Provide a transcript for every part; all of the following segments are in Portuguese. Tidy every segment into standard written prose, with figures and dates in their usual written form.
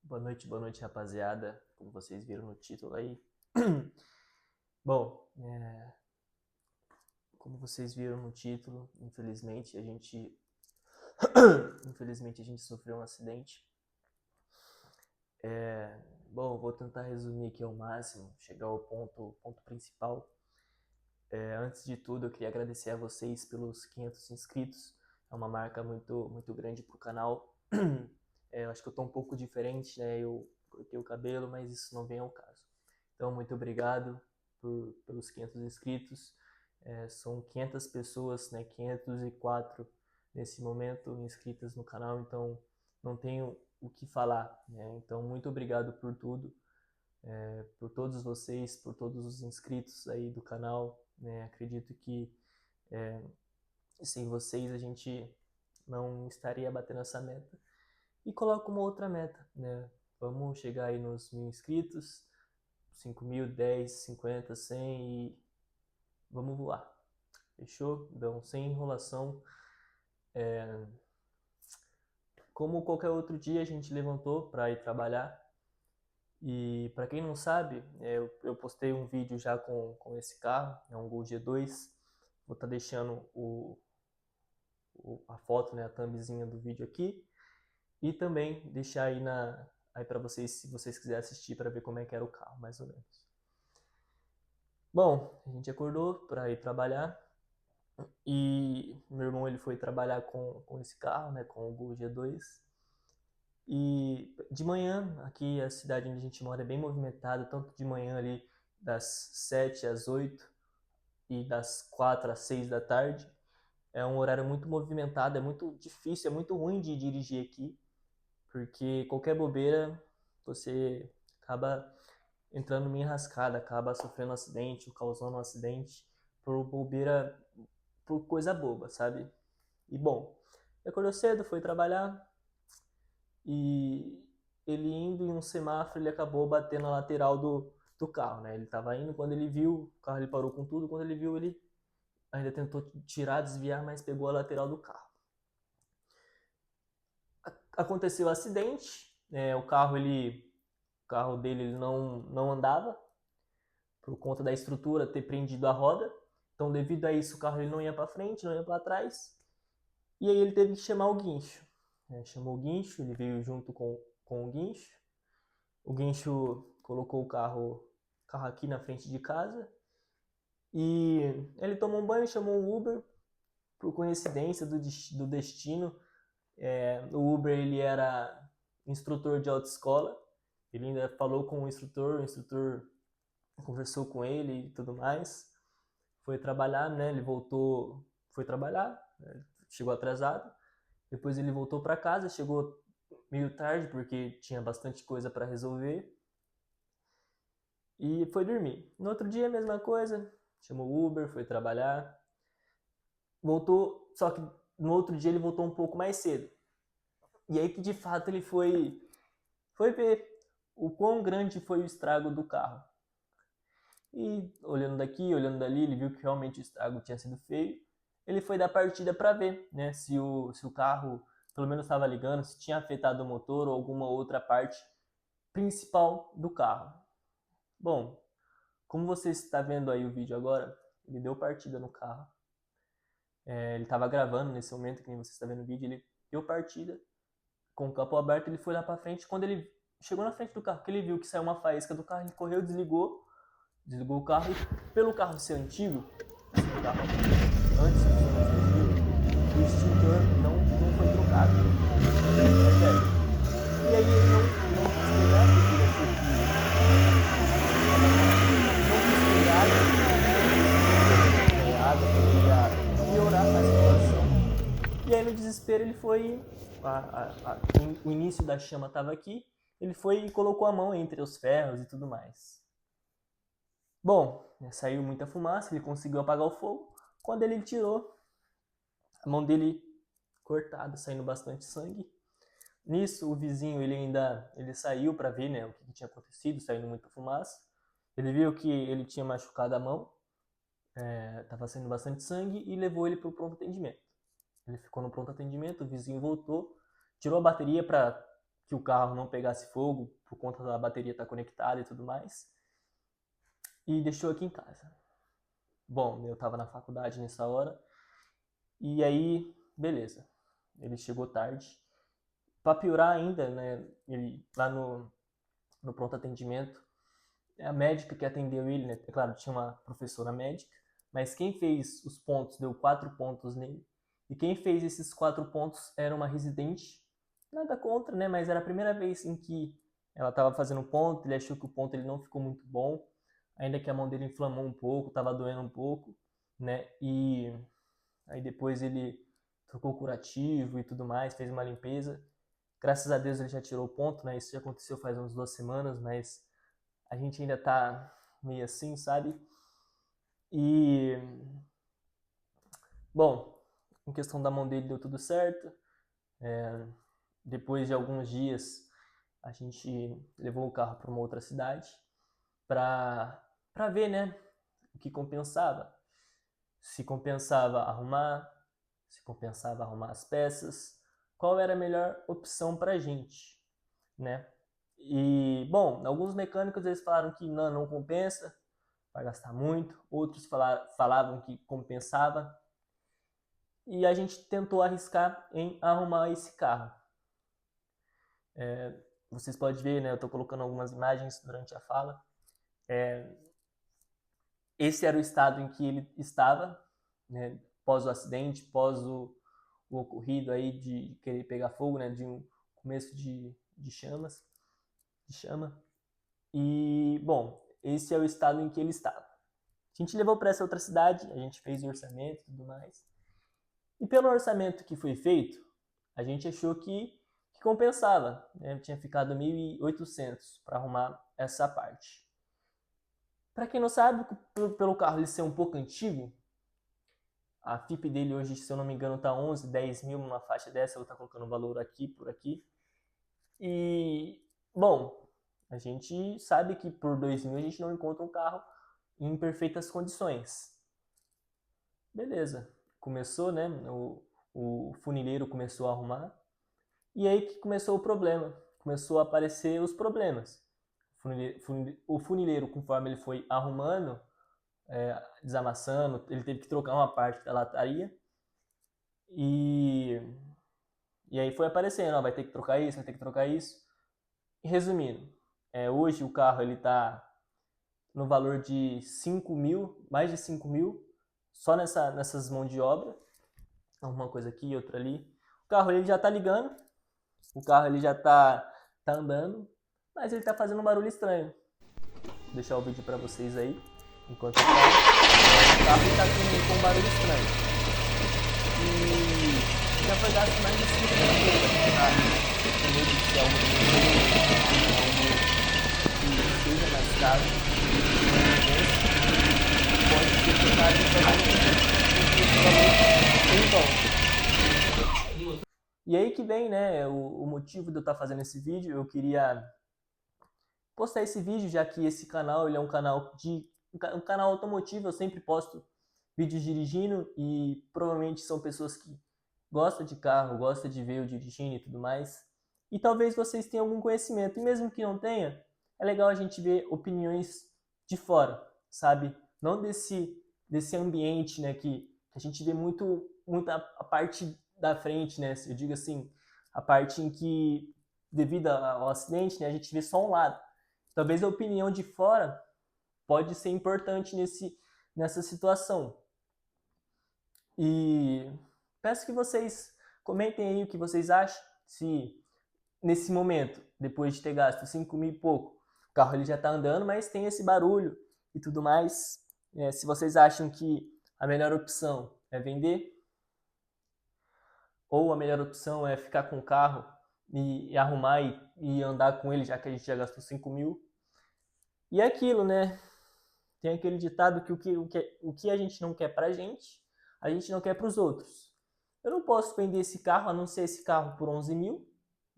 Boa noite, rapaziada. Como vocês viram no título aí. Bom, como vocês viram no título, infelizmente a gente sofreu um acidente. Bom, vou tentar resumir aqui ao máximo, chegar ao ponto principal. Antes de tudo, eu queria agradecer a vocês pelos 500 inscritos. É uma marca muito grande pro canal. Eu acho que eu tô um pouco diferente, né? Eu cortei o cabelo, mas isso não vem ao caso. Então, muito obrigado pelos 500 inscritos. São 500 pessoas, né? 504 nesse momento inscritas no canal, então não tenho o que falar, né? Então, muito obrigado por tudo, por todos vocês, por todos os inscritos aí do canal, né? Acredito que sem vocês a gente não estaria batendo essa meta. E coloco uma outra meta, né? Vamos chegar aí nos 1.000 inscritos, 5.000, 10, 50, 100 e vamos voar. Fechou? Então, sem enrolação. Como qualquer outro dia, a gente levantou para ir trabalhar. E para quem não sabe, eu postei um vídeo já com esse carro, é um Gol G2. Vou estar deixando a foto, né, a thumbzinha do vídeo aqui. E também deixar aí para vocês, se vocês quiserem assistir, para ver como é que era o carro, mais ou menos. Bom, a gente acordou para ir trabalhar e meu irmão ele foi trabalhar com esse carro, né, com o Gol G2. E de manhã, aqui a cidade onde a gente mora é bem movimentada, tanto de manhã ali das 7 às 8 e das 4 às 6 da tarde. É um horário muito movimentado, é muito difícil, é muito ruim de dirigir aqui, porque qualquer bobeira você acaba entrando numa enrascada, acaba sofrendo um acidente ou causando um acidente por bobeira, por coisa boba, sabe? E bom, ele acordou cedo, foi trabalhar e ele indo em um semáforo, ele acabou batendo na lateral do carro, né? Ele estava indo, quando ele viu, o carro ele parou com tudo, quando ele viu, ele ainda tentou tirar, desviar, mas pegou a lateral do carro. Aconteceu o acidente, o carro dele ele não andava por conta da estrutura ter prendido a roda. Então, devido a isso, o carro ele não ia para frente, não ia para trás. E aí ele teve que chamar o guincho. Chamou o guincho, ele veio junto com o guincho. O guincho colocou o carro aqui na frente de casa. E ele tomou um banho, chamou um Uber. Por coincidência do destino, o Uber ele era instrutor de autoescola. Ele ainda falou com o instrutor conversou com ele e tudo mais. Foi trabalhar, né? Ele voltou, foi trabalhar, chegou atrasado. Depois ele voltou para casa, chegou meio tarde porque tinha bastante coisa para resolver. E foi dormir. No outro dia a mesma coisa, chamou o Uber, foi trabalhar. Voltou, só que no outro dia ele voltou um pouco mais cedo. E aí que de fato ele foi ver o quão grande foi o estrago do carro. E olhando daqui, olhando dali, ele viu que realmente o estrago tinha sido feio. Ele foi dar partida para ver, né, se o carro pelo menos estava ligando, se tinha afetado o motor ou alguma outra parte principal do carro. Bom, como você está vendo aí o vídeo agora, ele deu partida no carro. Ele estava gravando nesse momento, que nem você está vendo o vídeo, ele deu partida. Com o capô aberto, ele foi lá para frente. Quando ele chegou na frente do carro, que ele viu que saiu uma faísca do carro, ele correu, desligou o carro. E pelo carro ser antigo, o carro antes dos anos 2000, o extintor não foi trocado. E aí ele não quis pegar, porque ele achou que não quis pegar, a água poderia piorar a situação. E aí no desespero ele foi, o início da chama estava aqui, ele foi e colocou a mão entre os ferros e tudo mais. Bom, saiu muita fumaça, ele conseguiu apagar o fogo. Quando ele tirou, a mão dele cortada, saindo bastante sangue. Nisso, o vizinho ele saiu para ver, né, o que tinha acontecido, saindo muita fumaça. Ele viu que ele tinha machucado a mão, estava saindo bastante sangue e levou ele para o pronto atendimento. Ele ficou no pronto atendimento, o vizinho voltou, tirou a bateria para que o carro não pegasse fogo por conta da bateria estar conectada e tudo mais. E deixou aqui em casa. Bom, eu estava na faculdade nessa hora. E aí, beleza. Ele chegou tarde. Para piorar ainda, né, ele lá no pronto atendimento, a médica que atendeu ele, né, é claro, tinha uma professora médica, mas quem fez os pontos deu 4 pontos nele. E quem fez esses 4 pontos era uma residente. Nada contra, né, mas era a primeira vez em que ela estava fazendo ponto, ele achou que o ponto ele não ficou muito bom, ainda que a mão dele inflamou um pouco, estava doendo um pouco, né, e aí depois ele trocou o curativo e tudo mais, fez uma limpeza. Graças a Deus ele já tirou o ponto, né? Isso já aconteceu faz umas 2 semanas, mas a gente ainda tá meio assim, sabe? E, bom, em questão da mão dele deu tudo certo. Depois de alguns dias, a gente levou o carro para uma outra cidade para ver, né? O que compensava. Se compensava arrumar, se compensava arrumar as peças, qual era a melhor opção para a gente, né? E, bom, alguns mecânicos eles falaram que não compensa, vai gastar muito, outros falavam que compensava, e a gente tentou arriscar em arrumar esse carro. Vocês podem ver, né, eu estou colocando algumas imagens durante a fala. Esse era o estado em que ele estava, né, pós o acidente, pós o ocorrido aí de querer pegar fogo, né, de um começo de chama. E, bom, esse é o estado em que ele estava. A gente levou para essa outra cidade, a gente fez o orçamento e tudo mais. E pelo orçamento que foi feito, a gente achou que compensava, né? Tinha ficado 1.800 para arrumar essa parte. Para quem não sabe, pelo carro ele ser um pouco antigo, a FIP dele hoje, se eu não me engano, está 11, 10 mil numa faixa dessa, eu vou estar colocando o valor aqui, por aqui. E, bom, a gente sabe que por 2 mil a gente não encontra um carro em perfeitas condições. Beleza, começou, né? O funileiro começou a arrumar. E aí que começou o problema. Começou a aparecer os problemas. O funileiro, conforme ele foi arrumando, desamassando, ele teve que trocar uma parte da lataria. E aí foi aparecendo, ó, vai ter que trocar isso, vai ter que trocar isso. E resumindo, hoje o carro ele está no valor de 5 mil, mais de 5 mil, só nessas mãos de obra. Uma coisa aqui, outra ali. O carro ele já está ligando, o carro ele já tá andando, mas ele tá fazendo um barulho estranho. Vou deixar o vídeo para vocês aí, enquanto eu falo. O carro tá com um barulho estranho. E já foi gasto mais de 5 mil para medo de ser algo que seja mais caro. Pode ser que o cara então. E aí que vem, né, o motivo de eu estar fazendo esse vídeo. Eu queria postar esse vídeo, já que esse canal ele é um canal automotivo. Eu sempre posto vídeos dirigindo e provavelmente são pessoas que gostam de carro, gostam de ver eu dirigindo e tudo mais. E talvez vocês tenham algum conhecimento, e mesmo que não tenha, é legal a gente ver opiniões de fora, sabe? Não desse ambiente, né, que a gente vê muito a parte da frente, né? Eu digo assim, a parte em que, devido ao acidente, né, a gente vê só um lado. Talvez a opinião de fora pode ser importante nessa situação. E peço que vocês comentem aí o que vocês acham, se nesse momento, depois de ter gasto 5 mil e pouco, o carro ele já está andando, mas tem esse barulho e tudo mais. Se vocês acham que a melhor opção é vender, ou a melhor opção é ficar com o carro e arrumar e andar com ele, já que a gente já gastou 5 mil. E é aquilo, né? Tem aquele ditado que o que a gente não quer pra gente, a gente não quer pros outros. Eu não posso vender esse carro, a não ser esse carro por 11 mil,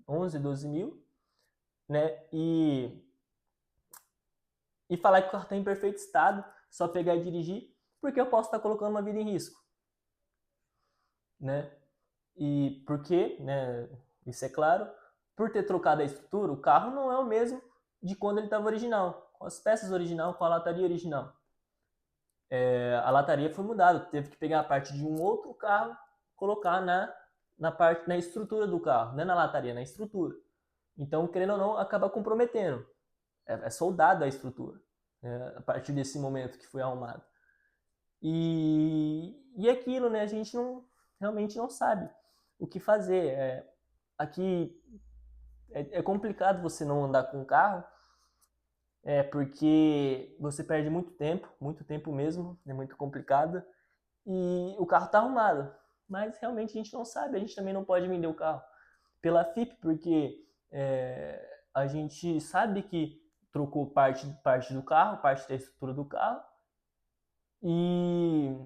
11, 12 mil, né? E falar que o carro está em perfeito estado, só pegar e dirigir, porque eu posso estar colocando uma vida em risco, né? E por quê, né? Isso é claro, por ter trocado a estrutura, o carro não é o mesmo de quando ele estava original, com as peças original, com a lataria original. A lataria foi mudada, teve que pegar a parte de um outro carro, colocar na estrutura do carro, não é na lataria, na estrutura. Então, querendo ou não, acaba comprometendo. É soldado a estrutura, a partir desse momento que foi arrumado. E aquilo, né? A gente realmente não sabe o que fazer. Aqui é complicado você não andar com o carro, porque você perde muito tempo mesmo, é muito complicado. E o carro está arrumado, mas realmente a gente não sabe, a gente também não pode vender o carro pela FIP, porque a gente sabe que trocou parte do carro, parte da estrutura do carro, e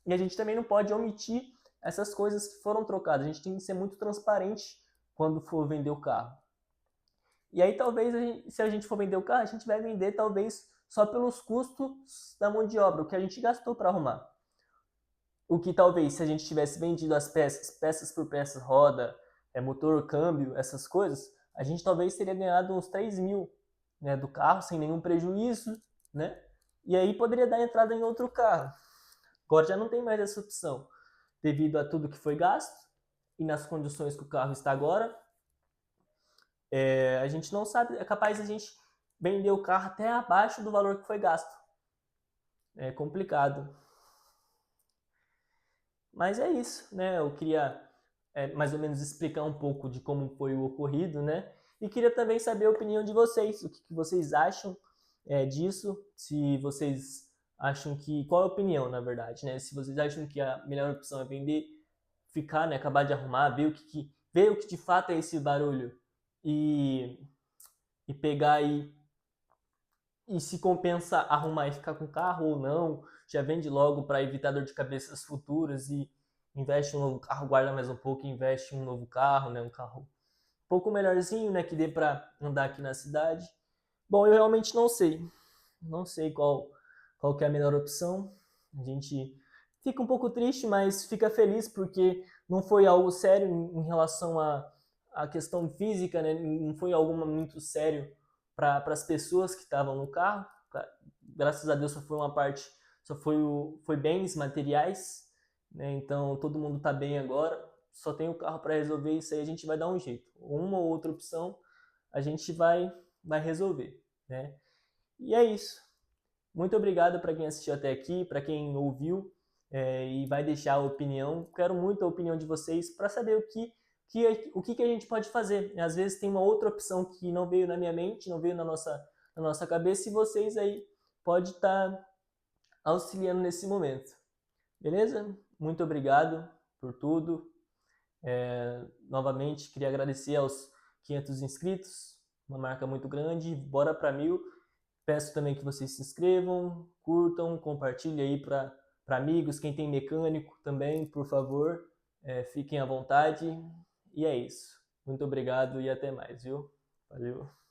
a gente também não pode omitir essas coisas que foram trocadas. A gente tem que ser muito transparente quando for vender o carro. E aí talvez, se a gente for vender o carro, a gente vai vender talvez só pelos custos da mão de obra, o que a gente gastou para arrumar. O que talvez, se a gente tivesse vendido as peças por peças, roda, motor, câmbio, essas coisas, a gente talvez teria ganhado uns 3 mil, né, do carro, sem nenhum prejuízo, né? E aí poderia dar entrada em outro carro. Agora já não tem mais essa opção, devido a tudo que foi gasto e nas condições que o carro está agora. A gente não sabe, é capaz de a gente vender o carro até abaixo do valor que foi gasto. É complicado. Mas é isso, né? Eu queria mais ou menos explicar um pouco de como foi o ocorrido, né? E queria também saber a opinião de vocês, o que vocês acham disso, se vocês acham que... Qual é a opinião, na verdade, né? Se vocês acham que a melhor opção é vender, ficar, né? Acabar de arrumar, ver o que de fato é esse barulho e pegar e se compensa arrumar e ficar com o carro ou não, já vende logo para evitar dor de cabeças futuras e investe em um novo carro, guarda mais um pouco e investe em um novo carro, né? Um carro um pouco melhorzinho, né? Que dê para andar aqui na cidade. Bom, eu realmente não sei. Não sei qual que é a melhor opção. A gente fica um pouco triste, mas fica feliz porque não foi algo sério em relação à questão física, né? Não foi algo muito sério para as pessoas que estavam no carro. Graças a Deus só foi uma parte, foi bens materiais, né? Então todo mundo está bem agora. Só tem o carro para resolver isso aí, a gente vai dar um jeito. Uma ou outra opção a gente vai resolver, né? E é isso. Muito obrigado para quem assistiu até aqui, para quem ouviu e vai deixar a opinião. Quero muito a opinião de vocês para saber o que a gente pode fazer. Às vezes tem uma outra opção que não veio na minha mente, não veio na nossa cabeça, e vocês aí podem estar auxiliando nesse momento. Beleza? Muito obrigado por tudo. Novamente, queria agradecer aos 500 inscritos, uma marca muito grande, bora para 1000. Peço também que vocês se inscrevam, curtam, compartilhem aí para amigos, quem tem mecânico também, por favor, fiquem à vontade. E é isso. Muito obrigado e até mais, viu? Valeu!